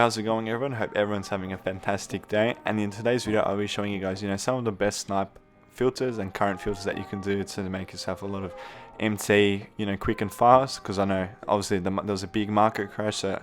how's it going everyone? Hope everyone's having a fantastic day, and in today's video I'll be showing you guys, some of the best snipe filters and current filters that you can do to make yourself a lot of MT, quick and fast, because I know obviously there was a big market crash, so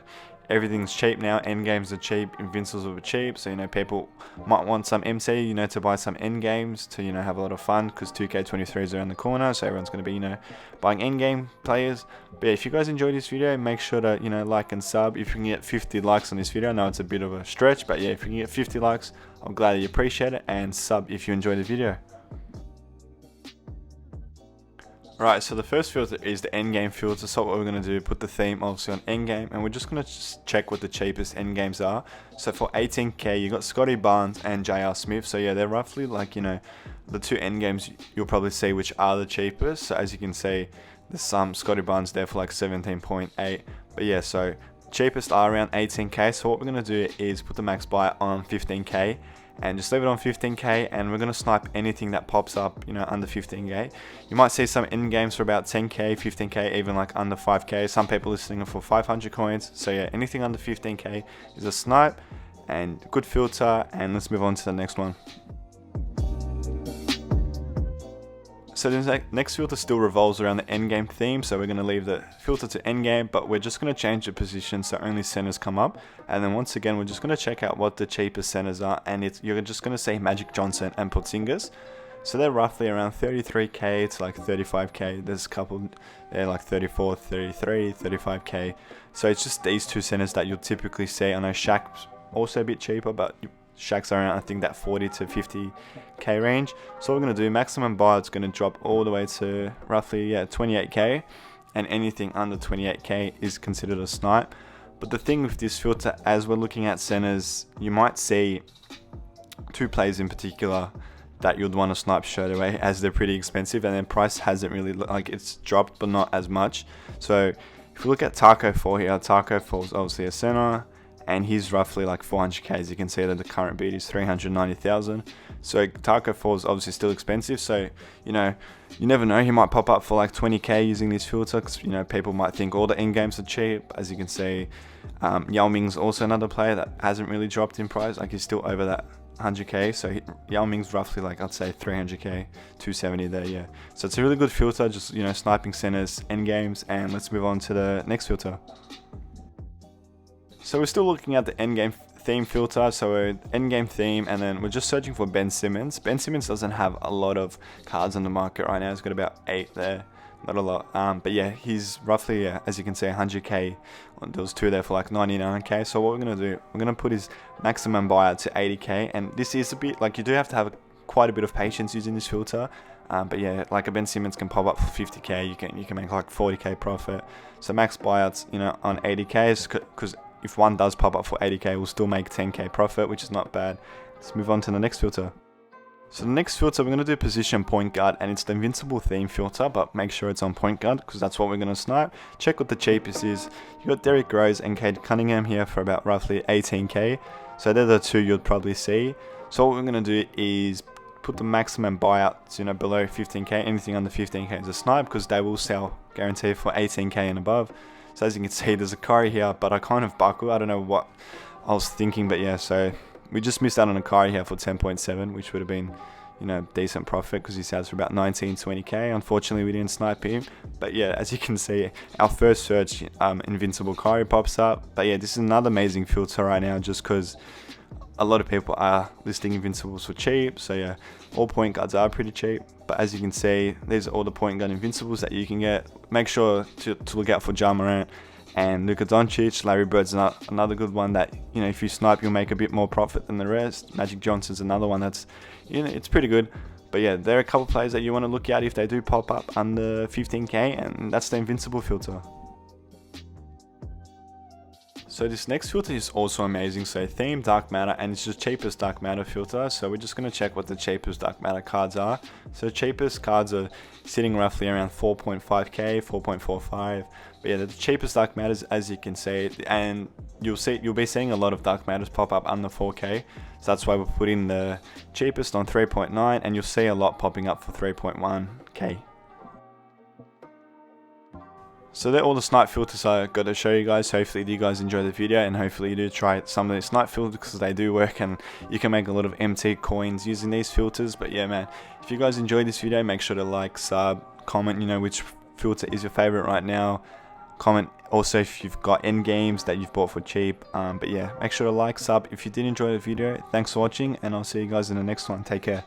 everything's cheap now. Endgames are cheap, Invincibles are cheap, so people might want some MC, to buy some Endgames to have a lot of fun, because 2K23 is around the corner, so everyone's going to be buying Endgame players. But yeah, if you guys enjoyed this video, make sure to like and sub. If you can get 50 likes on this video, I know it's a bit of a stretch, but yeah, if you can get 50 likes, I'm glad that you appreciate it, and sub if you enjoyed the video. Right, so the first filter is the endgame filter. So what we're going to do, put the theme obviously on endgame, and we're just going to check what the cheapest endgames are. So for 18k, you got Scotty Barnes and JR Smith. So yeah, they're roughly like, the two endgames you'll probably see which are the cheapest. So as you can see, there's some Scotty Barnes there for like 17.8. But yeah, so cheapest are around 18k. So what we're going to do is put the max buy on 15k. And just leave it on 15k, and we're going to snipe anything that pops up, under 15k. You might see some end games for about 10k, 15k, even like under 5k. Some people listing it for 500 coins. So yeah, anything under 15k is a snipe and good filter. And let's move on to the next one. So the next filter still revolves around the endgame theme, so we're going to leave the filter to endgame, but we're just going to change the position so only centers come up. And then once again, we're just going to check out what the cheapest centers are, and you're just going to say Magic Johnson and Porzingis. So they're roughly around 33k to like 35k. There's a couple, they're like 34, 33, 35k. So it's just these two centers that you'll typically see. I know Shaq's also a bit cheaper, but Shaq's around, I think, that 40 to 50k range. So what we're going to do, maximum buy, it's going to drop all the way to roughly 28k, and anything under 28k is considered a snipe. But the thing with this filter, as we're looking at centers, you might see two players in particular that you'd want to snipe straight away, as they're pretty expensive, and their price hasn't really, it's dropped but not as much. So if we look at Taco 4 here, Taco 4 is obviously a center, and he's roughly like 400k. As you can see that the current bid is 390,000. So Taco 4 is obviously still expensive, so you never know, he might pop up for like 20k using this filter, because people might think all the end games are cheap. As you can see, Yao Ming's also another player that hasn't really dropped in price, like he's still over that 100k. So Yao Ming's roughly like, I'd say 300k, 270 there. Yeah, so it's a really good filter, just sniping centers, end games. And let's move on to the next filter. So we're still looking at the endgame theme filter, so we're endgame theme, and then we're just searching for Ben Simmons. Ben Simmons doesn't have a lot of cards on the market right now. He's got about 8 there, not a lot. But yeah, he's roughly, as you can see, 100k. There was 2 there for like 99k. So what we're going to do, we're going to put his maximum buyout to 80k, and this is a bit, like, you do have to have quite a bit of patience using this filter. But yeah, like a Ben Simmons can pop up for 50k, you can make like 40k profit. So max buyouts, on 80k, because if one does pop up for 80k, we'll still make 10k profit, which is not bad. Let's move on to the next filter. So the next filter, we're going to do position point guard, and it's the Invincible Theme filter, but make sure it's on point guard, because that's what we're going to snipe. Check what the cheapest is. You got Derrick Rose and Cade Cunningham here for about roughly 18k. So they're the two you'd probably see. So what we're going to do is put the maximum buyouts, below 15k. Anything under 15k is a snipe, because they will sell guaranteed for 18k and above. So as you can see, there's a Curry here, but I kind of buckled. I don't know what I was thinking, but yeah, so we just missed out on a Curry here for 10.7, which would have been, decent profit, because he sells for about 19, 20k. Unfortunately, we didn't snipe him. But yeah, as you can see, our first search, Invincible Curry pops up. But yeah, this is another amazing filter right now, just because a lot of people are listing Invincibles for cheap. So yeah, all point guards are pretty cheap. But as you can see, these are all the point guard Invincibles that you can get. Make sure to look out for Ja Morant and Luka Doncic. Larry Bird's another good one that, if you snipe, you'll make a bit more profit than the rest. Magic Johnson's another one that's, it's pretty good. But yeah, there are a couple players that you want to look at if they do pop up under 15k, and that's the Invincible filter. So this next filter is also amazing. So theme dark matter, and it's the cheapest dark matter filter. So we're just going to check what the cheapest dark matter cards are. So cheapest cards are sitting roughly around 4.5k, 4.45. But yeah, the cheapest dark matters, as you can see, and you'll be seeing a lot of dark matters pop up under 4k. So that's why we're putting the cheapest on 3.9, and you'll see a lot popping up for 3.1k. So they're all the snipe filters I got to show you guys. Hopefully you guys enjoy the video, and hopefully you do try some of these snipe filters, because they do work and you can make a lot of MT coins using these filters. But yeah, man, if you guys enjoyed this video, make sure to like, sub, comment, you know, which filter is your favorite right now. Comment also if you've got end games that you've bought for cheap. But yeah, make sure to like, sub if you did enjoy the video. Thanks for watching, and I'll see you guys in the next one. Take care.